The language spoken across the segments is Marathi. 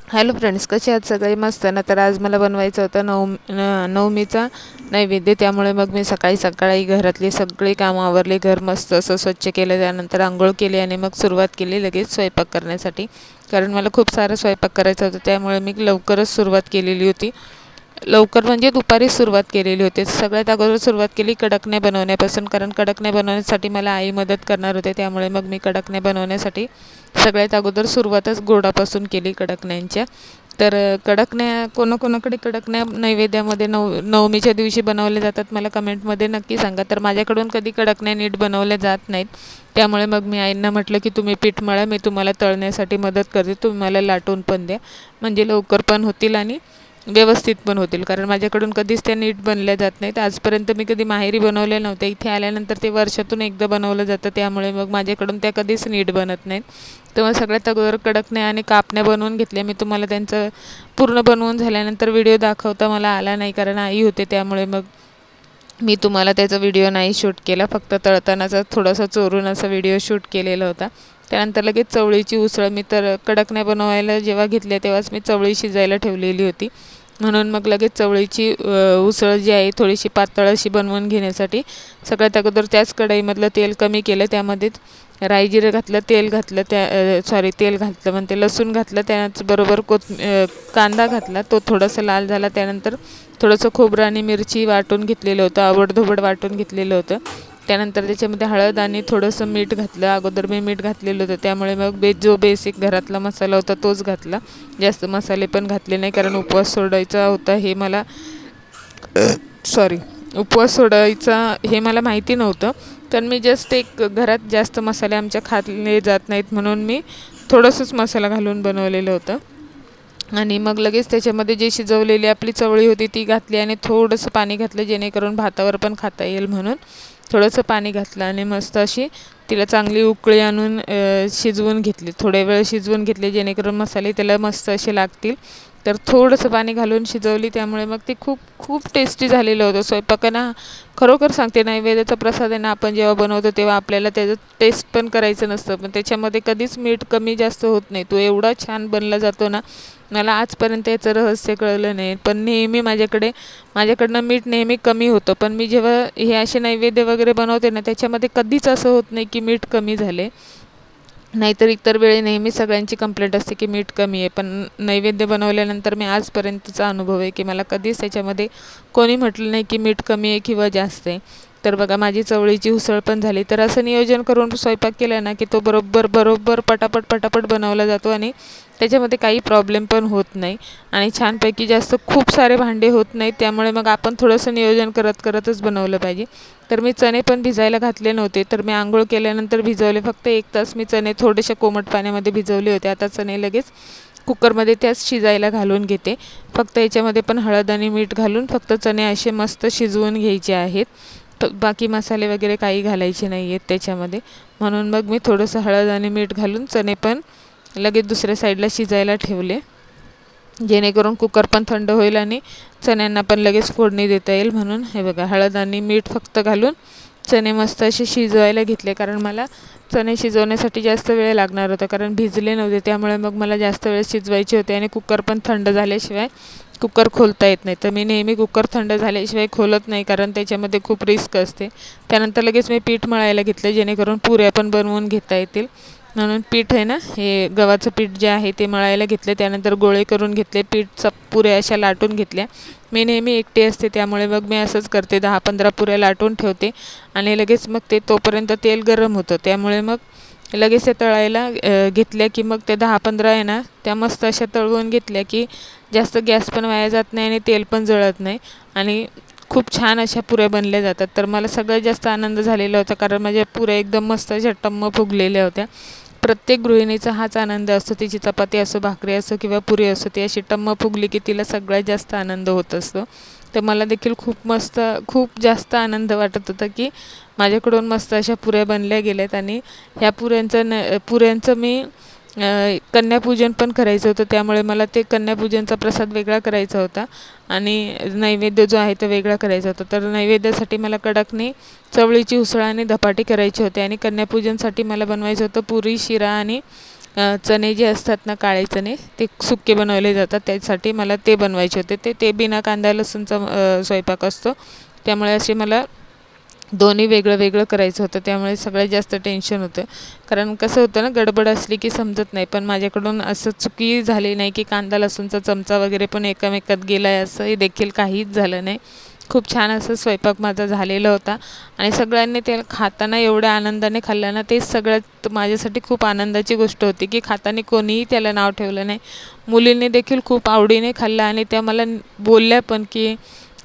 हॅलो फ्रेंड्स, कसे आहात सगळे? मस्त ना. तर आज मला बनवायचं होतं नवमीचा नैवेद्य. त्यामुळे मग मी सकाळी सकाळी घरातली सगळी कामं आवरली, घर मस्त असं स्वच्छ केलं, त्यानंतर आंघोळ केली आणि मग सुरुवात केली लगेच स्वयंपाक करण्यासाठी. कारण मला खूप सारा स्वयंपाक करायचा होता, त्यामुळे मी लवकरच सुरुवात केलेली होती. लवकर म्हणजे दुपारी सुरुवात केलेली होती. सगळ्यात अगोदर सुरुवात केली कडकण्या बनवण्यापासून, कारण कडकण्या बनवण्यासाठी मला आई मदत करणार होते. त्यामुळे मग मी कडकण्या बनवण्यासाठी सगळ्यात अगोदर सुरुवातच गोडापासून केली कडकण्यांच्या. तर कडकण्या कोणाकोणाकडे कडकण्या नैवेद्यामध्ये नवमीच्या दिवशी बनवल्या जातात, मला कमेंटमध्ये नक्की सांगा. तर माझ्याकडून कधी कडकण्या नीट बनवल्या जात नाहीत, त्यामुळे मग मी आईंना म्हटलं की तुम्ही पीठ मळा, मी तुम्हाला तळण्यासाठी मदत करते, तुम्ही मला लाटून पण द्या, म्हणजे लवकर पण होतील आणि व्यवस्थित पण होतील. कारण माझ्याकडून कधीच त्या नीट बनल्या जात नाहीत. आजपर्यंत मी कधी माहेरी बनवल्या नव्हत्या. इथे आल्यानंतर ते वर्षातून एकदा बनवलं जातं, त्यामुळे मग माझ्याकडून त्या कधीच नीट बनत नाहीत. तर मग सगळ्यात अगोदर कडकण्या आणि कापण्या बनवून घेतल्या. मी तुम्हाला त्यांचं पूर्ण बनवून झाल्यानंतर व्हिडिओ दाखवता मला आला नाही, कारण आई होते, त्यामुळे मग मी तुम्हाला त्याचा व्हिडिओ नाही शूट केला. फक्त तळतानाचा थोडासा चोरून असा व्हिडिओ शूट केलेला होता. त्यानंतर लगेच चवळीची उसळ, मी तर कडकण्या बनवायला जेव्हा घेतल्या तेव्हाच मी चवळी शिजायला ठेवलेली होती, म्हणून मग लगेच चवळीची उसळ जी आहे थोडीशी पातळ अशी बनवून घेण्यासाठी सगळ्यात अगोदर त्याच कढईमधलं तेल कमी केलं, त्यामध्ये राई जिरं घातलं, तेल घातलं, तेल घातलं म्हणते, लसूण घातलं, त्याचबरोबर कांदा घातला, तो थोडासा लाल झाला. त्यानंतर थोडंसं खोबरं आणि मिरची वाटून घेतलेलं होतं, आवडधोबड वाटून घेतलेलं होतं. त्यानंतर त्याच्यामध्ये हळद आणि थोडंसं मीठ घातलं. अगोदर मी मीठ घातलेलं होतं, त्यामुळे मग जो बेसिक घरातला मसाला होता तोच घातला. जास्त मसाले पण घातले नाही, कारण उपवास सोडायचा होता हे मला सॉरी उपवास सोडायचा हे मला माहिती नव्हतं. तर मी जस्ट एक घरात जास्त मसाले आमच्या खाल्ले जात नाहीत, म्हणून मी थोडंसंच मसाला घालून बनवलेलं होतं. आणि मग लगेच त्याच्यामध्ये जी शिजवलेली आपली चवळी होती ती घातली आणि थोडंसं पाणी घातलं, जेणेकरून भातावर पण खाता येईल म्हणून थोडंसं पाणी घातलं आणि मस्त अशी तिला चांगली उकळी आणून शिजवून घेतली. थोडे वेळ शिजवून घेतले, जेणेकरून मसाले त्याला मस्त असे लागतील. तर थोडंसं पाणी घालून शिजवली, त्यामुळे मग ते खूप खूप टेस्टी झालेलं होतं. स्वयंपाकांना खरोखर सांगते, नैवेद्याचा प्रसाद आहे ना, आपण जेव्हा बनवतो तेव्हा आपल्याला त्याचं टेस्ट पण करायचं नसतं, पण त्याच्यामध्ये कधीच मीठ कमी जास्त होत नाही. तो एवढा छान बनला जातो ना, मला आजपर्यंत याचं रहस्य कळलं नाही. पण नेहमी माझ्याकडनं मीठ नेहमी कमी होतं, पण मी जेव्हा हे असे नैवेद्य वगैरे बनवते ना, त्याच्यामध्ये कधीच असं होत नाही की मीठ कमी झाले. नाहीतर इतर वेळी नेहमी सगळ्यांची कंप्लेंट असते की मीठ कमी आहे, पण नैवेद्य बनवल्यानंतर मी आजपर्यंतचा अनुभव आहे की मला कधीच त्याच्यामध्ये कोणी म्हटलं नाही की मीठ कमी आहे किंवा जास्त आहे. तर बघा, माझी चवळीची उसळ पण झाली. तर असं नियोजन करून स्वयंपाक केला ना की तो बरोबर पटापट बनवला जातो आणि त्याच्यामध्ये काही प्रॉब्लेम पण होत नाही आणि छानपैकी जास्त खूप सारे भांडे होत नाहीत. त्यामुळे मग आपण थोडंसं नियोजन करतच बनवलं पाहिजे. तर मी चणे पण भिजायला घातले नव्हते, तर मी आंघोळ केल्यानंतर भिजवले. फक्त 1 तास मी चणे थोडेसे कोमट पाण्यामध्ये भिजवले होते. आता चणे लगेच कुकरमध्ये त्याच शिजायला घालून घेते. फक्त याच्यामध्ये पण हळद आणि मीठ घालून फक्त चणे असे मस्त शिजवून घ्यायचे आहेत. बाकी मसाले वगैरे काही घालायचे नाही आहेत त्याच्यामध्ये, म्हणून मग मी थोडंसं हळद आणि मीठ घालून चणे पण लगेच दुसऱ्या साईडला शिजायला ठेवले, जेणेकरून कुकर पण थंड होईल आणि चण्यांना पण लगेच फोडणी देता येईल. म्हणून हे बघा, हळद आणि मीठ फक्त घालून चणे मस्त असे शिजवायला घेतले, कारण मला चणे शिजवण्यासाठी जास्त वेळ लागणार होता, कारण भिजले नव्हते. त्यामुळे मग मला जास्त वेळ शिजवायचे होते आणि कुकर पण थंड झाल्याशिवाय कुकर खोलता येत नाही. तर मी नेहमी कुकर थंड झाल्याशिवाय खोलत नाही, कारण त्याच्यामध्ये खूप रिस्क असते. त्यानंतर लगेच मी पीठ मळायला घेतलं, जेणेकरून पुऱ्या पण बनवून घेता येतील. म्हणून पीठ आहे ना, हे गव्हाचं पीठ जे आहे ते मळायला घेतले. त्यानंतर गोळे करून घेतले, पीठ पुऱ्या अशा लाटून घेतल्या. मी नेहमी एकटी असते, त्यामुळे मग मी असंच करते, 10-15 पुऱ्या लाटून ठेवते आणि लगेच मग ते तोपर्यंत तेल गरम होतं, त्यामुळे मग लगेच ते तळायला घेतल्या की मग ते 10-15 आहे ना, त्या मस्त अशा तळवून घेतल्या की जास्त गॅस पण वाया जात नाही आणि तेल पण जळत नाही आणि खूप छान अशा पुऱ्या बनल्या जातात. तर मला सगळ्यात जास्त आनंद झालेला होता, कारण माझ्या पुऱ्या एकदम मस्त अशा टम्म फुगलेल्या होत्या. प्रत्येक गृहिणीचा हाच आनंद असतो, तिची चपाती असो, भाकरी असो किंवा पुरी असो, ती अशी टम्म फुगली की तिला सगळ्यात जास्त आनंद होत असतो. तर मला देखील खूप जास्त आनंद वाटत होता की माझ्याकडून मस्त अशा पुऱ्या बनल्या गेल्यात. आणि ह्या पुऱ्यांचं मी कन्यापूजन पण करायचं होतं, त्यामुळे मला ते कन्यापूजनचा प्रसाद वेगळा करायचा होता आणि नैवेद्य जो आहे तो वेगळा करायचा होता. तर नैवेद्यासाठी मला कडकनी, चवळीची उसळ आणि धपाटी करायची होती आणि कन्यापूजनसाठी मला बनवायचं होतं पुरी, शिरा आणि चणे जे असतात ना, काळे चणे, ते सुके बनवले जातात. त्यासाठी मला ते बनवायचे होते. ते बिना कांदा लसूणचा स्वयंपाक असतो. त्यामुळे असे मला दोन्ही वेगळं वेगळं करायचं होतं. त्यामुळे सगळ्यात जास्त टेन्शन होतं. कारण कसं होतं ना, गडबड असली की समजत नाही. पण माझ्याकडून असं चुकी झाली नाही की कांदा लसूणचा चमचा वगैरे पण एकामेकात गेला आहे, असंही देखील काहीच झालं नाही. खूप छान असं स्वयंपाक माझा झालेला होता आणि सगळ्यांनी ते खाताना एवढ्या आनंदाने खाल्लं ना, तेच सगळ्यात माझ्यासाठी खूप आनंदाची गोष्ट होती की खाताना कोणीही त्याला नाव ठेवलं नाही. मुलींनी देखील खूप आवडीने खाल्लं आणि त्या मला बोलल्या पण की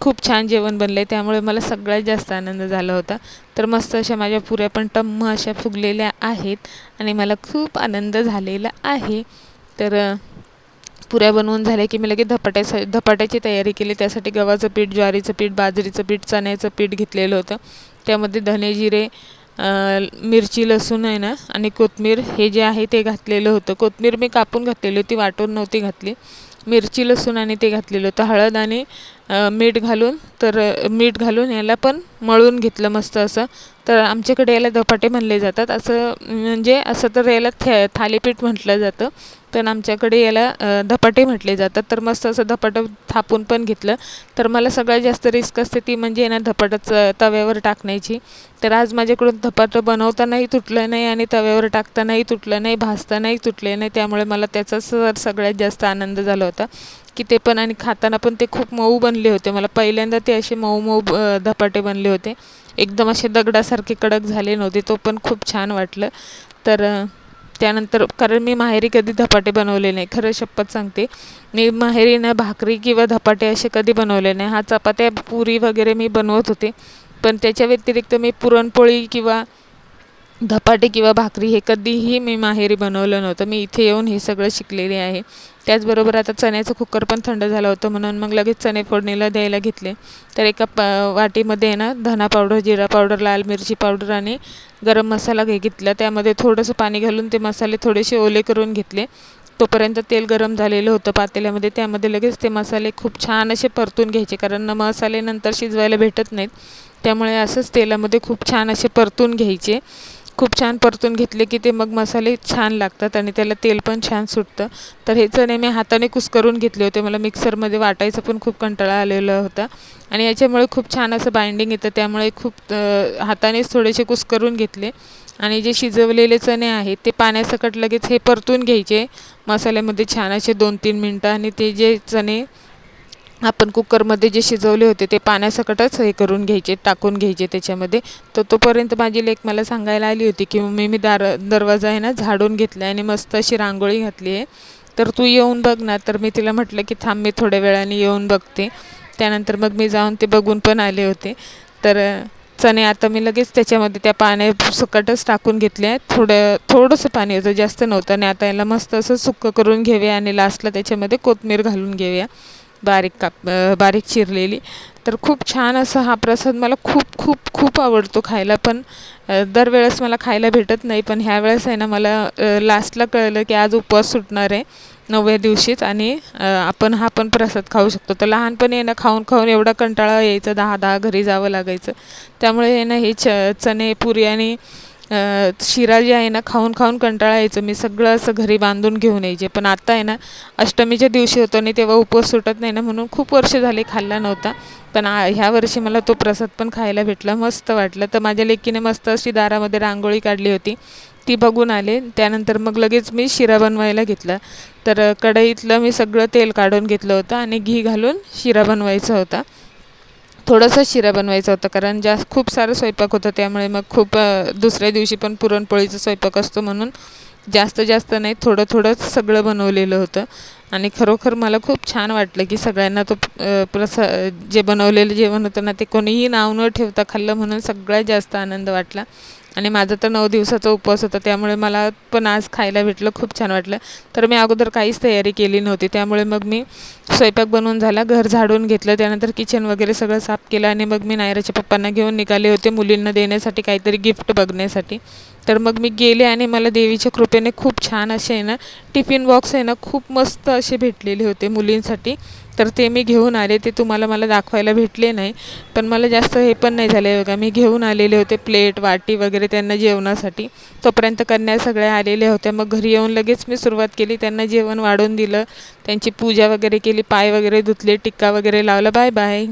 खूप छान जेवण बनलं आहे. त्यामुळे मला सगळ्यात जास्त आनंद झाला होता. तर मस्त अशा माझ्या पुऱ्या पण टम्म अशा फुगलेल्या आहेत आणि मला खूप आनंद झालेला आहे. तर पुऱ्या बनवून झाल्या की मी लगेच धपाट्याची तयारी केली. त्यासाठी गव्हाचं पीठ, ज्वारीचं पीठ, बाजरीचं पीठ, चण्याचं पीठ घेतलेलं होतं. त्यामध्ये धने, जिरे, मिरची, लसूण आहे ना आणि कोथिंबीर हे जे आहे ते घातलेलं होतं. कोथिंबीर मी कापून घातलेली होती, वाटून नव्हती घातली. मिरची, लसूण आणि ते घातलेलं होतं. हळद आणि मीठ घालून याला पण मळून घेतलं मस्त असं. तर आमच्याकडे याला धपाटे म्हणले जातात. असं म्हणजे असं तर याला थालीपीठ म्हटलं जातं, पण आमच्याकडे याला धपाटे म्हटले जातात. तर मस्त असं धपाटं थापून पण घेतलं. तर मला सगळ्यात जास्त रिस्क असते ती म्हणजे ना धपाटंच तव्यावर टाकण्याची. तर आज माझ्याकडून धपाटं बनवतानाही तुटलं नाही आणि तव्यावर टाकतानाही तुटलं नाही, भाजतानाही तुटले नाही. त्यामुळे मला त्याचाच सगळ्यात जास्त आनंद झाला होता की ते पण आणि खाताना पण ते खूप मऊ बनले होते. मला पहिल्यांदा ते असे मऊ मऊ धपाटे बनले होते. एकदम असे दगडासारखे कडक झाले नव्हते. तो पण खूप छान वाटलं. तर त्यानंतर कारण मी माहेरी कधी धपाटे बनवले नाही, खरं शपथ सांगते. मी माहेरी ना भाकरी किंवा धपाटे असे कधी बनवले नाही. हा चपात्या, पुरी वगैरे मी बनवत होते, पण त्याच्या व्यतिरिक्त मी पुरणपोळी किंवा धपाटे किंवा भाकरी हे कधीही मी माहेरी बनवलं नव्हतं. मी इथे येऊन हे सगळं शिकलेले आहे. त्याचबरोबर आता चण्याचं कुकर पण थंड झालं होतं, म्हणून मग लगेच चणे फोडणीला द्यायला घेतले. तर एका वाटीमध्ये आहे ना धना पावडर, जिरा पावडर, लाल मिरची पावडर आणि गरम मसाला घेतला. त्यामध्ये थोडंसं पाणी घालून ते मसाले थोडेसे ओले करून घेतले. तोपर्यंत तेल गरम झालेलं होतं पातेल्यामध्ये. त्यामध्ये लगेच ते मसाले खूप छान असे परतून घ्यायचे, कारण मसाले नंतर शिजवायला भेटत नाहीत. त्यामुळे असंच तेलामध्ये खूप छान असे परतून घ्यायचे. खूप छान परतून घेतले की ते मग मसाले छान लागतात आणि त्याला तेल पण छान सुटतं. तर हे चणे मी हाताने कुस्करून घेतले होते. मला मिक्सरमध्ये वाटायचा पण खूप कंटाळा आलेला होता आणि याच्यामुळे खूप छान असं बाइंडिंग येतं. त्यामुळे खूप हातानेच थोडेसे कुस्करून घेतले आणि जे शिजवलेले चणे आहेत ते पाण्यासकट लगेच हे परतून घ्यायचे मसाल्यामध्ये छान असे 2-3 मिनटं. आणि ते जे चणे आपण कुकरमध्ये जे शिजवले होते ते पाण्यासकटच हे करून घ्यायचे, टाकून घ्यायचे त्याच्यामध्ये. तर तोपर्यंत माझी लेक मला सांगायला आली होती की मी दरवाजा आहे ना झाडून घेतला आहे आणि मस्त अशी रांगोळी घातली आहे, तर तू येऊन बघ ना. तर मी तिला म्हटलं की थांब, मी थोड्या वेळाने येऊन बघते. त्यानंतर मग मी जाऊन ते बघून पण आले होते. तर चणे आता मी लगेच त्याच्यामध्ये त्या पाण्यासकटच टाकून घेतले आहेत. थोडंसं पाणी होतं, जास्त नव्हतं. आणि आता याला मस्त असं सुक्कं करून घेऊया आणि लास्टला त्याच्यामध्ये कोथिंबीर घालून घेऊया, बारीक चिरलेली. तर खूप छान असा हा प्रसाद मला खूप खूप खूप आवडतो खायला. पण दरवेळेस मला खायला भेटत नाही. पण ह्यावेळेस आहे ना मला लास्टला कळलं की आज उपवास सुटणार आहे 9व्या दिवशीच आणि आपण हा पण प्रसाद खाऊ शकतो. तर लहानपणी आहे ना खाऊन खाऊन एवढा कंटाळा यायचा, 10-10 घरी जावं लागायचं. त्यामुळे आहे ना हे चणे, पुरी आणि शिरा जे आहे ना खाऊन खाऊन कंटाळा यायचं. मी सगळं असं घरी बांधून घेऊन यायचे. पण आता आहे ना अष्टमीच्या दिवशी होतो आणि तेव्हा उपवास सुटत नाही ना, म्हणून खूप वर्ष झाले खाल्ला नव्हता. पण ह्या वर्षी मला तो प्रसाद पण खायला भेटला, मस्त वाटलं. तर माझ्या लेकीने मस्त अशी दारामध्ये रांगोळी काढली होती, ती बघून आले. त्यानंतर मग लगेच मी शिरा बनवायला घेतला. तर कढईतलं मी सगळं तेल काढून घेतलं होतं आणि घी घालून शिरा बनवायचा होता. थोडासा शिरा बनवायचा होता, कारण खूप सारं स्वयंपाक होतं. त्यामुळे मग दुसऱ्या दिवशी पण पुरणपोळीचा स्वयंपाक असतो, म्हणून जास्त जास्त नाही, थोडं थोडंच सगळं बनवलेलं होतं. आणि खरोखर मला खूप छान वाटलं की सगळ्यांना तो जे बनवलेलं जेवण होतं ना ते कोणीही नाव न ठेवता खाल्लं, म्हणून सगळ्यात जास्त आनंद वाटला. आणि माझा तर 9 दिवसाचा उपवास होता, त्यामुळे मला पण आज खायला भेटलं, खूप छान वाटलं. तर मी अगोदर काहीच तयारी केली नव्हती. त्यामुळे मग मी स्वयंपाक बनवून झाला, घर झाडून घेतलं, त्यानंतर किचन वगैरे सगळं साफ केलं आणि मग मी नायराच्या पप्पांना घेऊन निघाले होते मुलींना देण्यासाठी काहीतरी गिफ्ट बघण्यासाठी. तर मग मी गेले आणि मला देवीच्या कृपेने खूप छान असे आहे ना टिफिन बॉक्स आहे ना खूप मस्त असे भेटलेले होते मुलींसाठी. तर ते मी घेऊन आले. ते तुम्हाला मला दाखवायला भेटले नाही, पण मला जास्त हे पण नाही झाले बघा. मी घेऊन आलेले होते प्लेट वाटी वगैरे त्यांना जेवणासाठी. तोपर्यंत कन्या सगळ्या आलेल्या होत्या. मग घरी येऊन लगेच मी सुरुवात केली, त्यांना जेवण वाढून दिलं, त्यांची पूजा वगैरे केली, पाय वगैरे धुतले, टिक्का वगैरे लावला. Bye bye.